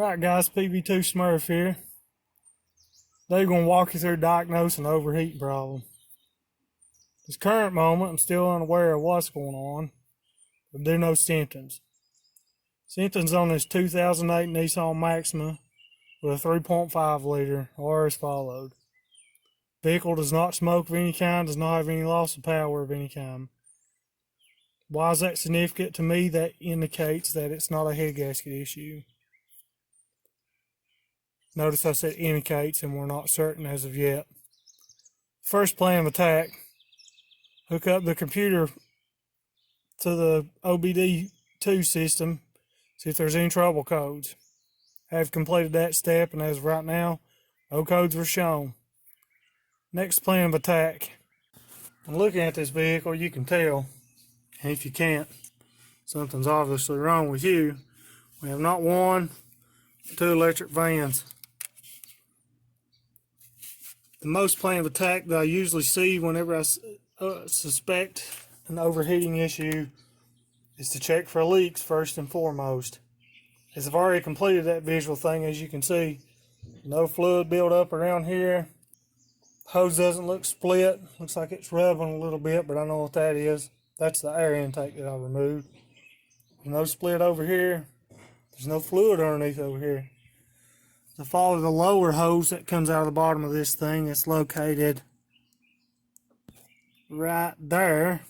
Right guys, PV2 Smurf here. Today we're going to walk you through diagnosing an overheating problem. This current moment, I'm still unaware of what's going on, but there are no symptoms. Symptoms on this 2008 Nissan Maxima with a 3.5 liter are as followed. Vehicle does not smoke of any kind, does not have any loss of power of any kind. Why is that significant to me? That indicates that it's not a head gasket issue. Notice I said indicates, and we're not certain as of yet. First plan of attack, hook up the computer to the OBD2 system, see if there's any trouble codes. Have completed that step, and as of right now, no codes were shown. Next plan of attack. When looking at this vehicle, you can tell, and if you can't, something's obviously wrong with you. We have not one, but two electric vans. The most plan of attack that I usually see whenever I suspect an overheating issue is to check for leaks first and foremost. As I've already completed that visual thing, as you can see, no fluid buildup around here. Hose doesn't look split. Looks like it's rubbing a little bit, but I know what that is. That's the air intake that I removed. No split over here. There's no fluid underneath over here. So follow the lower hose that comes out of the bottom of this thing. It's located right there.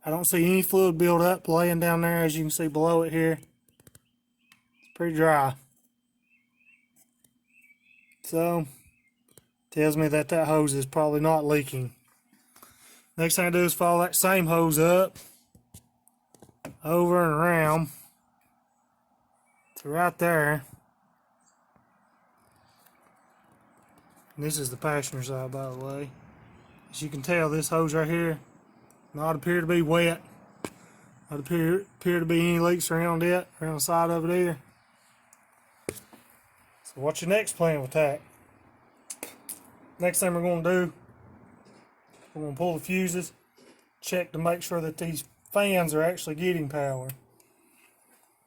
I don't see any fluid buildup laying down there, as you can see below it here. It's pretty dry. So, tells me that that hose is probably not leaking. Next thing I do is follow that same hose up, over and around to right there. And this is the passenger side, by the way. As you can tell, this hose right here not appear to be wet. Not appear to be any leaks around it, around the side of it either. So what's your next plan of attack? Next thing we're going to do, we're going to pull the fuses, check to make sure that these fans are actually getting power.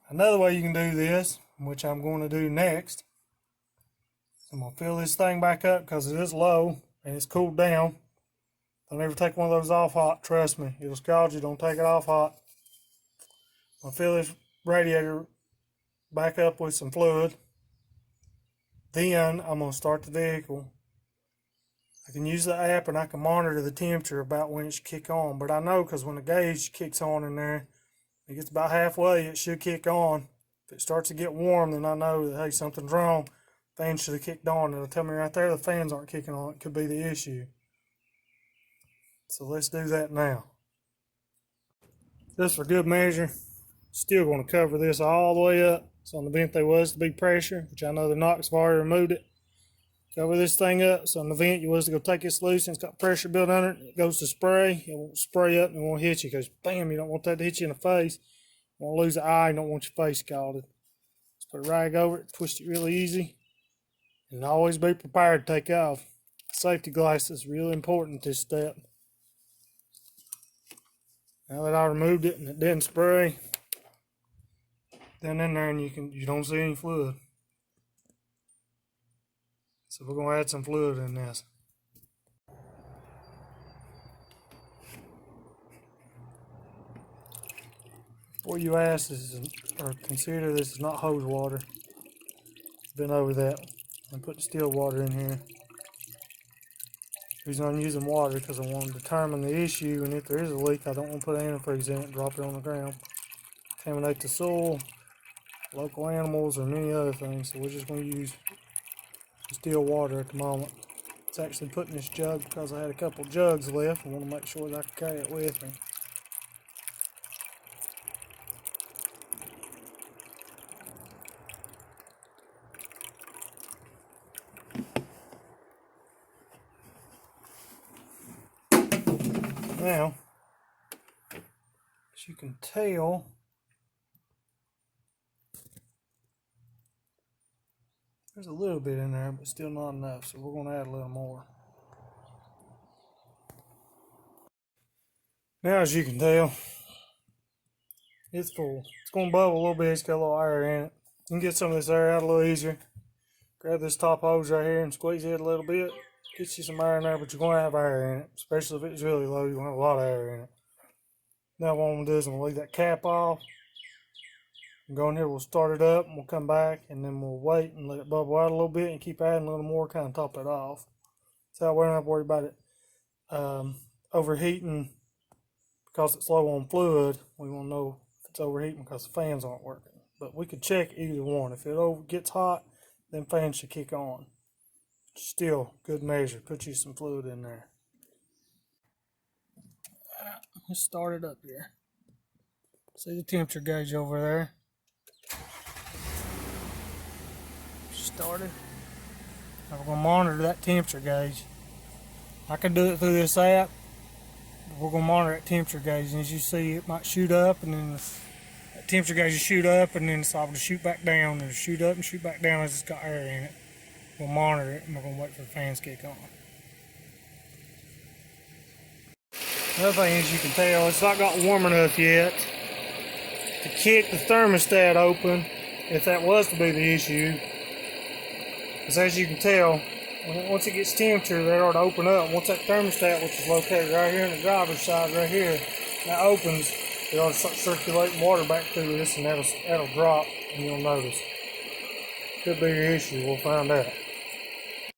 Another way you can do this, which I'm going to do next, I'm going to fill this thing back up because it is low and it's cooled down. Don't ever take one of those off hot, trust me. It'll scald you, don't take it off hot. I'm going to fill this radiator back up with some fluid. Then I'm going to start the vehicle. I can use the app and I can monitor the temperature about when it should kick on. But I know because when the gauge kicks on in there, it gets about halfway, it should kick on. If it starts to get warm, then I know that, hey, something's wrong. Fan should have kicked on. It'll tell me right there the fans aren't kicking on. It could be the issue. So let's do that now. Just for good measure, still going to cover this all the way up. So on the vent there was to be pressure, which I know they're not because I've already removed it. Cover this thing up. So on the vent you was to go take this loose and it's got pressure built under it. It goes to spray. It won't spray up and it won't hit you because bam, you don't want that to hit you in the face. You won't lose an eye. You don't want your face scalded. Just put a rag over it, twist it really easy. And always be prepared to take off. Safety glasses is really important at this step. Now that I removed it and it didn't spray, down in there and you don't see any fluid. So we're gonna add some fluid in this. Before you ask this or consider this is not hose water. Been over that. I put the still water in here. The reason I'm using water because I want to determine the issue, and if there is a leak, I don't want to put antifreeze in it and drop it on the ground. Contaminate the soil, local animals, or many other things. So we're just going to use still water at the moment. It's actually put in this jug because I had a couple jugs left. I want to make sure that I can carry it with me. Now, as you can tell, there's a little bit in there, but still not enough, so we're going to add a little more. Now, as you can tell, it's full. It's going to bubble a little bit. It's got a little air in it. You can get some of this air out a little easier. Grab this top hose right here and squeeze it a little bit. Get you some air in there, but you're going to have air in it. Especially if it's really low, you're going to have a lot of air in it. Now what I'm going to do is I'm going to leave that cap off. Go in here, we'll start it up, and we'll come back, and then we'll wait and let it bubble out a little bit and keep adding a little more, kind of top it off. So we don't have to worry about it overheating because it's low on fluid. We won't know if it's overheating because the fans aren't working. But we could check either one. If it gets hot, then fans should kick on. Still, good measure. Put you some fluid in there. Let's start it up here. See the temperature gauge over there? Started. Now we're going to monitor that temperature gauge. I can do it through this app. We're going to monitor that temperature gauge, and as you see, it might shoot up, and then that temperature gauge will shoot up, and then it's able to shoot back down, and shoot up and shoot back down as it's got air in it. We'll monitor it, and we're going to wait for the fans to kick on. Another thing is, you can tell it's not got warm enough yet to kick the thermostat open, if that was to be the issue. Because as you can tell, once it gets temperature, they ought to open up. Once that thermostat, which is located right here in the driver's side right here, that opens, it ought to start circulating water back through this, and that'll drop, and you'll notice. Could be your issue, we'll find out.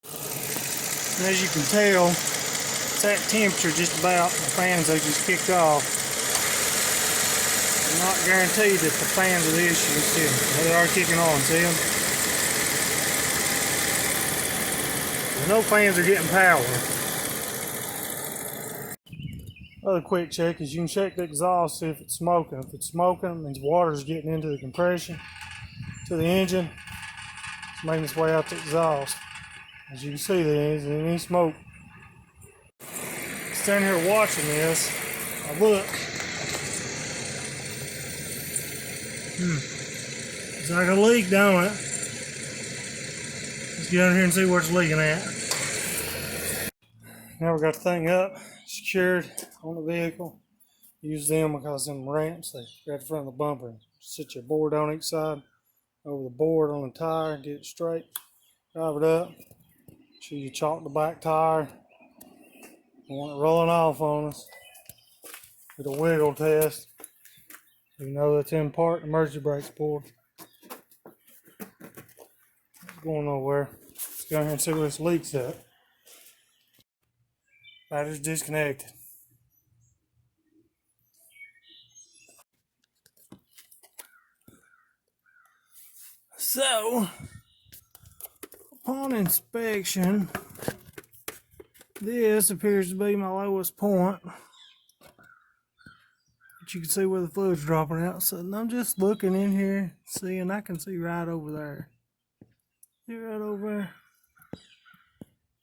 And as you can tell, it's that temperature just about. The fans, they just kicked off. I'm not guaranteed that the fans are the issue. See, they are kicking on, see them? No fans are getting power. Another quick check is you can check the exhaust, see if it's smoking. If it's smoking, it means water's getting into the compression to the engine. It's making its way out the exhaust. As you can see, there isn't any smoke. Standing here watching this, I look. It's like a leak, don't it? Let's get under here and see where it's leaking at. Now we got the thing up, secured on the vehicle. Use them because them ramps, they grab the front of the bumper. Sit your board on each side, over the board on the tire, get it straight. Drive it up. Make sure you chalk the back tire. You want it rolling off on us. With a wiggle test. You know that's in part, the emergency brake's pulled. It's going nowhere. Let's go here and see where this leak's at. Battery's disconnected. So, upon inspection, this appears to be my lowest point. But you can see where the fluid's dropping out. So I'm just looking in here, seeing I can see right over there. See right over there?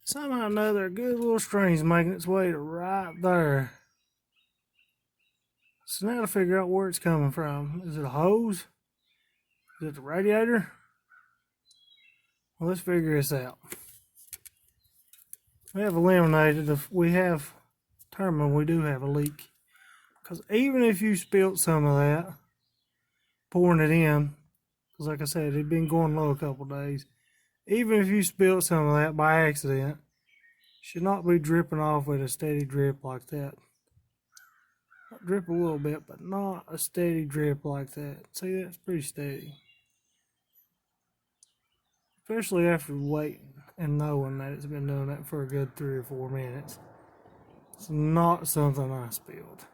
Somehow or another, a good little string's making its way to right there. So now to figure out where it's coming from. Is it a hose? Is it the radiator? Well, let's figure this out. We have eliminated, we have determined we do have a leak. Because even if you spilt some of that, pouring it in, because like I said, it'd been going low a couple days. Even if you spilt some of that by accident, it should not be dripping off with a steady drip like that. Drip a little bit, but not a steady drip like that. See, that's pretty steady. Especially after waiting and knowing that it's been doing that for a good 3 or 4 minutes. It's not something I spilled.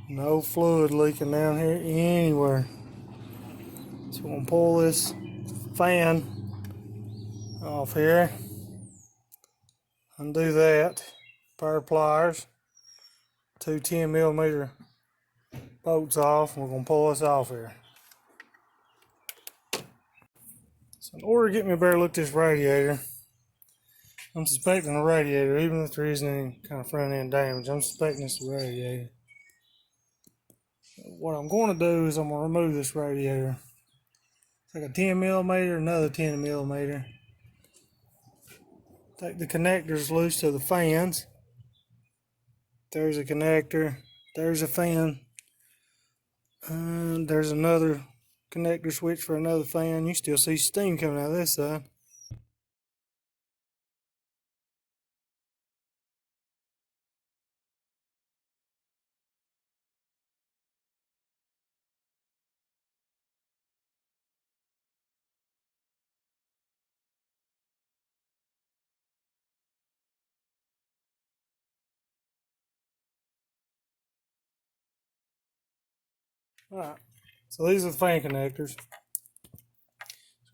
No fluid leaking down here anywhere. So we're going to pull this fan off here. Undo that. Pair of pliers. 2 10mm bolts off. And we're going to pull this off here. So in order to get me a better look at this radiator, I'm suspecting a radiator, even if there isn't any kind of front end damage. I'm suspecting it's the radiator. What I'm going to do is I'm going to remove this radiator. Take a 10mm, another 10mm. Take the connectors loose to the fans. There's a connector. There's a fan. And there's another connector switch for another fan. You still see steam coming out of this side. Alright, so these are the fan connectors. This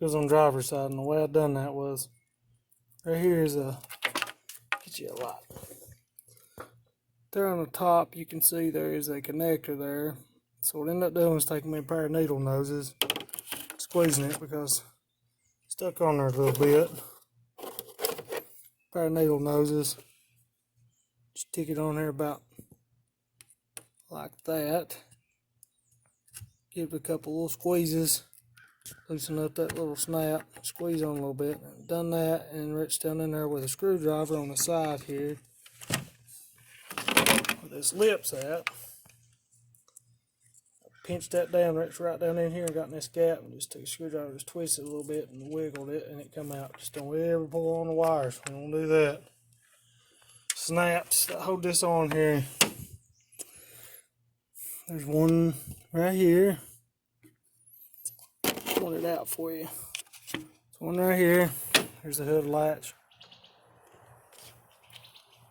goes on the driver's side, and the way I done that was, right here is a, get you a light. There on the top, you can see there is a connector there. So what I ended up doing is taking me a pair of needle noses, squeezing it because it's stuck on there a little bit. Pair of needle noses, stick it on there about like that. Give it a couple little squeezes, loosen up that little snap, squeeze on a little bit. Done that, and reach down in there with a screwdriver on the side here, where this lip's at. Pinched that down, reached right down in here and got in this gap, and just took a screwdriver, just twisted it a little bit and wiggled it, and it come out. Just don't ever pull on the wires. We don't do that. Snaps that hold this on here. There's one right here. Point it out for you. There's one right here. There's the hood latch.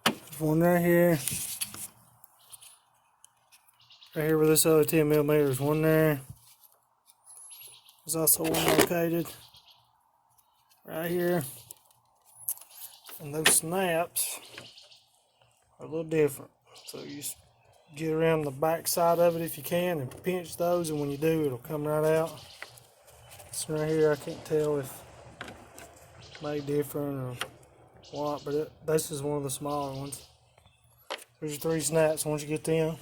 There's one right here. Right here where this other 10mm, there's one there. There's also one located right here. And those snaps are a little different. So you just get around the back side of it if you can and pinch those, and when you do, it'll come right out. This right here, I can't tell if it's made different or what, but this is one of the smaller ones. There's your 3 snaps once you get them.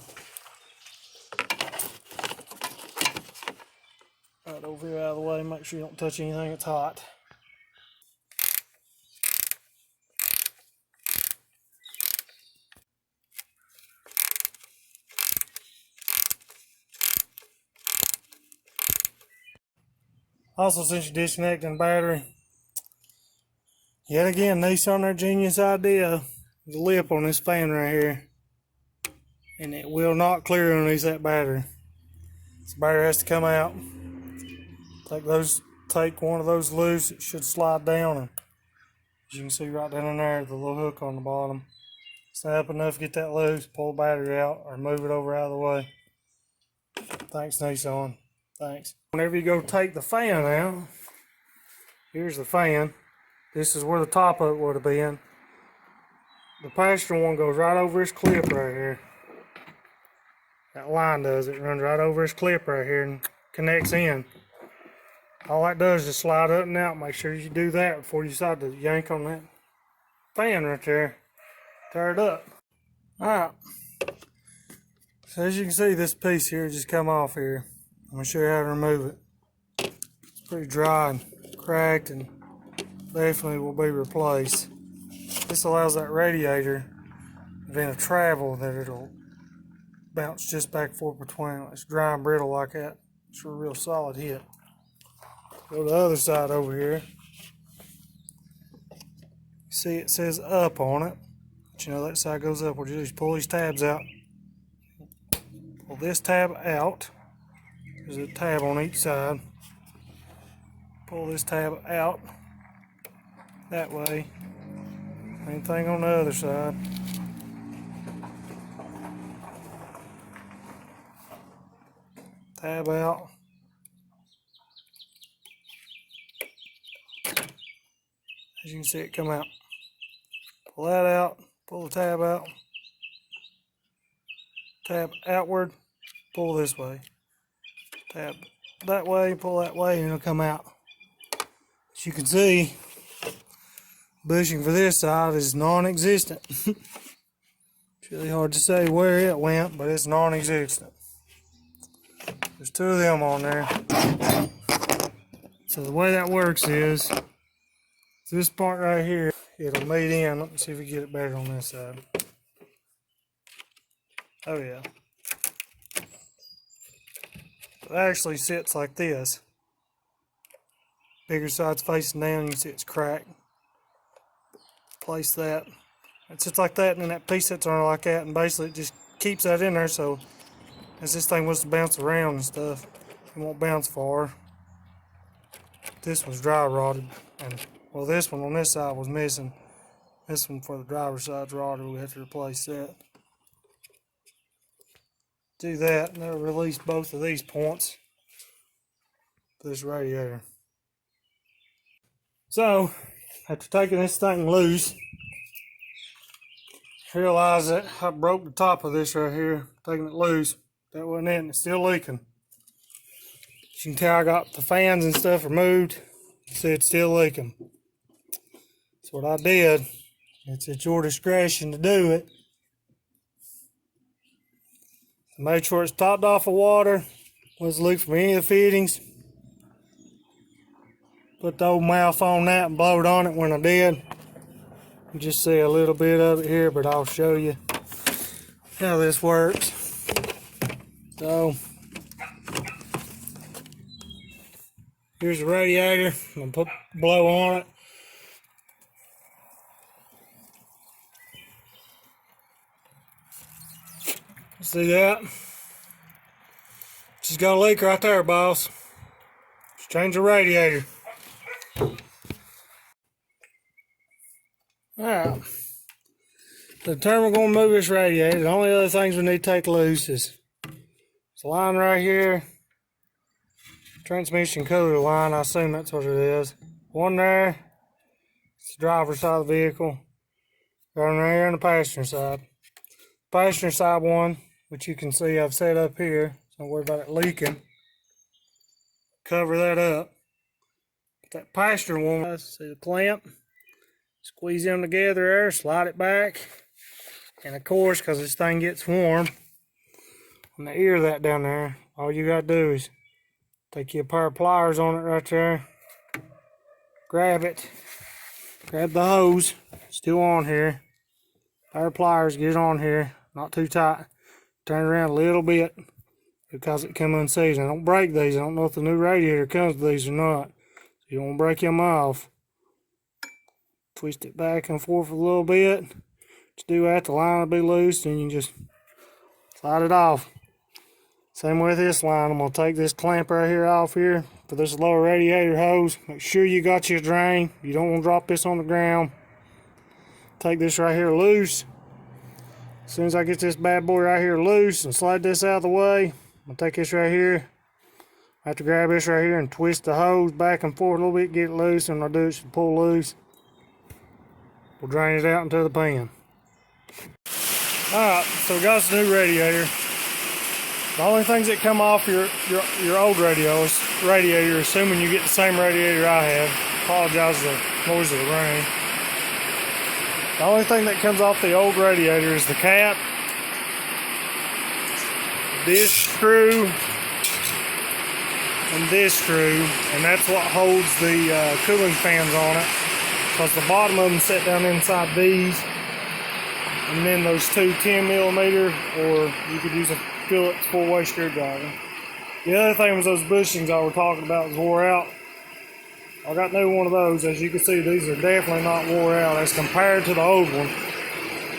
Right over here out of the way, make sure you don't touch anything that's hot. Also, since you're disconnecting the battery, yet again, Nissan, their genius idea, the lip on this fan right here, and it will not clear underneath that battery. This battery has to come out. Take one of those loose, it should slide down, and as you can see right down in there, the little hook on the bottom. Snap enough to get that loose, pull the battery out, or move it over out of the way. Thanks, Nissan. Thanks. Whenever you go take the fan out, here's the fan. This is where the top of it would have been. The passenger one goes right over this clip right here. That line does. It runs right over this clip right here and connects in. All that does is just slide up and out. Make sure you do that before you decide to yank on that fan right there. Tear it up. Alright. So as you can see, this piece here just come off here. I'm going to show you how to remove it. It's pretty dry and cracked and definitely will be replaced. This allows that radiator, if in a travel, that it'll bounce just back and forth between. It's dry and brittle like that. It's a real solid hit. Go to the other side over here. See, it says up on it. But you know that side goes up. What you do is pull these tabs out. Pull this tab out. There's a tab on each side. Pull this tab out that way. Same thing on the other side. Tab out. As you can see it come out. Pull that out. Pull the tab out. Tab outward. Pull this way. Tab that way. Pull that way, and it'll come out. As you can see, bushing for this side is non-existent. It's really hard to say where it went, but it's non-existent. There's 2 of them on there. So the way that works is, this part right here, it'll meet in. Let me see if we get it better on this side. Oh yeah. actually sits like this. Bigger side's facing down, you can see it's cracked. Place that. It sits like that, and then that piece sits on it like that, and basically it just keeps that in there, so as this thing was to bounce around and stuff, it won't bounce far. This one's dry rotted, and well, this one on this side was missing. This one for the driver's side's rotted. We have to replace that. Do that, and that'll release both of these points for this radiator. So, after taking this thing loose, realize that I broke the top of this right here, taking it loose. That wasn't it, and it's still leaking. As you can tell, I got the fans and stuff removed. See, it's still leaking. So what I did, it's at your discretion to do it. Make sure it's topped off of water. Let's leak from any of the fittings. Put the old mouth on that and blow it on it when I did. You just see a little bit of it here, but I'll show you how this works. So, here's the radiator. I'm gonna put blow on it. See that? She's got a leak right there, boss. Just change the radiator. Alright. The time we're going to move this radiator, the only other things we need to take loose is the line right here. Transmission cooler line, I assume that's what it is. One there. It's the driver's side of the vehicle. One there on the passenger side. Passenger side one, which you can see I've set up here. So don't worry about it leaking. Cover that up. That passenger one, see the clamp? Squeeze them together there, slide it back. And of course, because this thing gets warm, on the ear of that down there, all you gotta do is take you a pair of pliers on it right there. Grab it. Grab the hose, still on here. Pair of pliers, get it on here, not too tight. Turn it around a little bit because it come unseasoned. Don't break these. I don't know if the new radiator comes with these or not. So you don't want to break them off. Twist it back and forth a little bit. Just do that, the line will be loose, and you can just slide it off. Same with this line. I'm going to take this clamp right here off here for this lower radiator hose. Make sure you got your drain. You don't want to drop this on the ground. Take this right here loose. As soon as I get this bad boy right here loose and slide this out of the way, I'm going to take this right here. I have to grab this right here and twist the hose back and forth a little bit, get it loose, and I'll do it to pull loose. We'll drain it out into the pan. Alright, so we got this new radiator. The only things that come off your old radiator, assuming you get the same radiator I have, apologize for the noise of the rain. The only thing that comes off the old radiator is the cap, this screw, and this screw, and that's what holds the cooling fans on it. Because the bottom of them sit down inside these, and then those two 10mm, or you could use a Phillips 4-way screwdriver. The other thing was those bushings I was talking about was wore out. I got new one of those. As you can see, these are definitely not wore out as compared to the old one.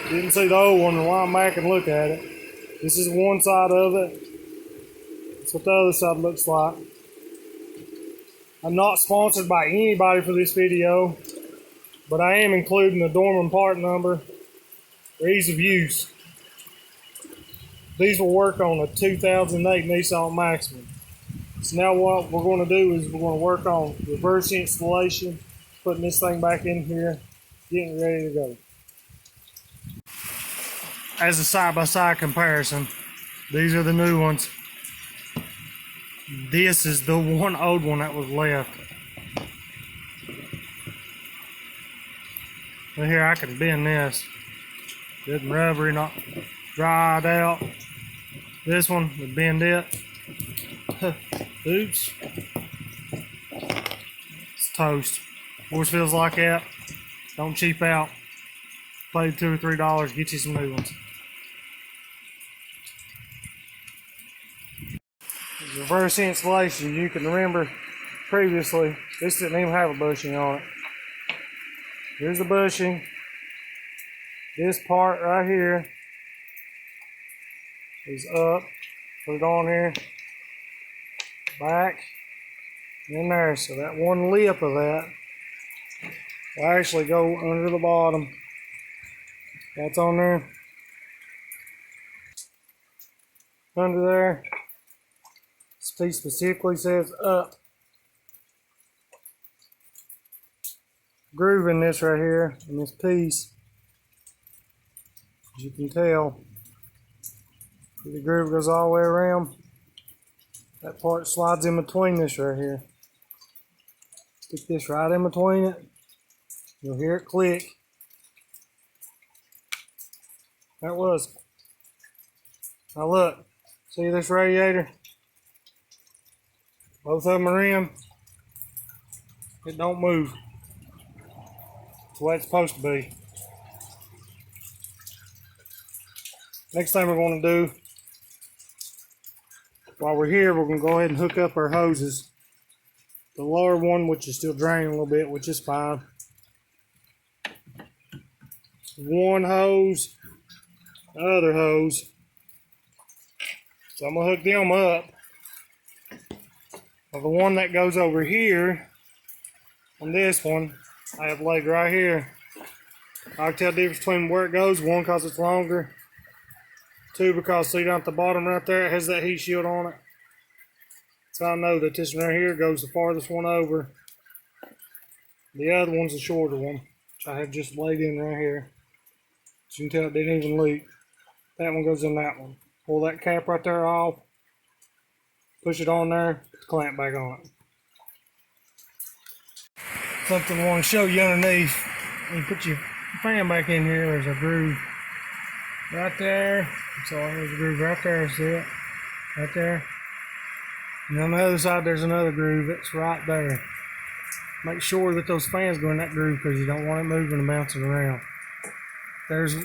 Didn't see the old one, and while I'm back and look at it. This is one side of it. That's what the other side looks like. I'm not sponsored by anybody for this video, but I am including the Dorman part number for ease of use. These will work on a 2008 Nissan Maxima. So now what we're going to do is we're going to work on reverse installation, putting this thing back in here, getting ready to go. As a side-by-side comparison, these are the new ones. This is the one old one that was left. Well, here I can bend this. Good and rubbery, not dried out. This one, we bend it. Oops. It's toast. Always feels like that. Don't cheap out. Pay $2 or $3, get you some new ones. As reverse insulation. You can remember previously, this didn't even have a bushing on it. Here's the bushing. This part right here is up. Put it on here. Back. In there. So that one lip of that will actually go under the bottom. That's on there. Under there. This piece specifically says up. Groove in this right here, in this piece. As you can tell, the groove goes all the way around. That part slides in between this right here. Stick this right in between it. You'll hear it click. That was. Now look, see this radiator? Both of them are in. It don't move. It's the way it's supposed to be. Next thing we're going to do, while we're here, we're going to go ahead and hook up our hoses. The lower one, which is still draining a little bit, which is fine. One hose, the other hose. So I'm going to hook them up. Well, the one that goes over here, on this one, I have leg right here. I can tell the difference between where it goes. One, because it's longer. Two, because see down at the bottom right there, it has that heat shield on it. So I know that this one right here goes the farthest one over. The other one's the shorter one, which I have just laid in right here. So you can tell it didn't even leak. That one goes in that one. Pull that cap right there off. Push it on there. Clamp back on it. Something I want to show you underneath. When you put your fan back in here, there's a groove right there. So there's a groove right there. See it? Right there. And on the other side, there's another groove that's right there. Make sure that those fans go in that groove because you don't want it moving and bouncing around. There's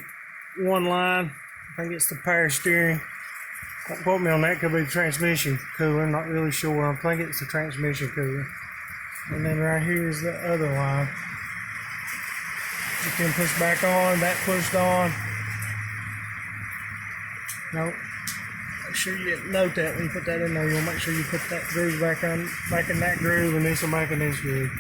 one line. I think it's the power steering. Don't quote me on that. Could be the transmission cooler. I'm not really sure. I'm thinking it's the transmission cooler. And then right here is the other line. You can push back on. That pushed on. Nope. Make sure you note that when you put that in there. You'll make sure you put that groove back in that groove, and this will back in this groove.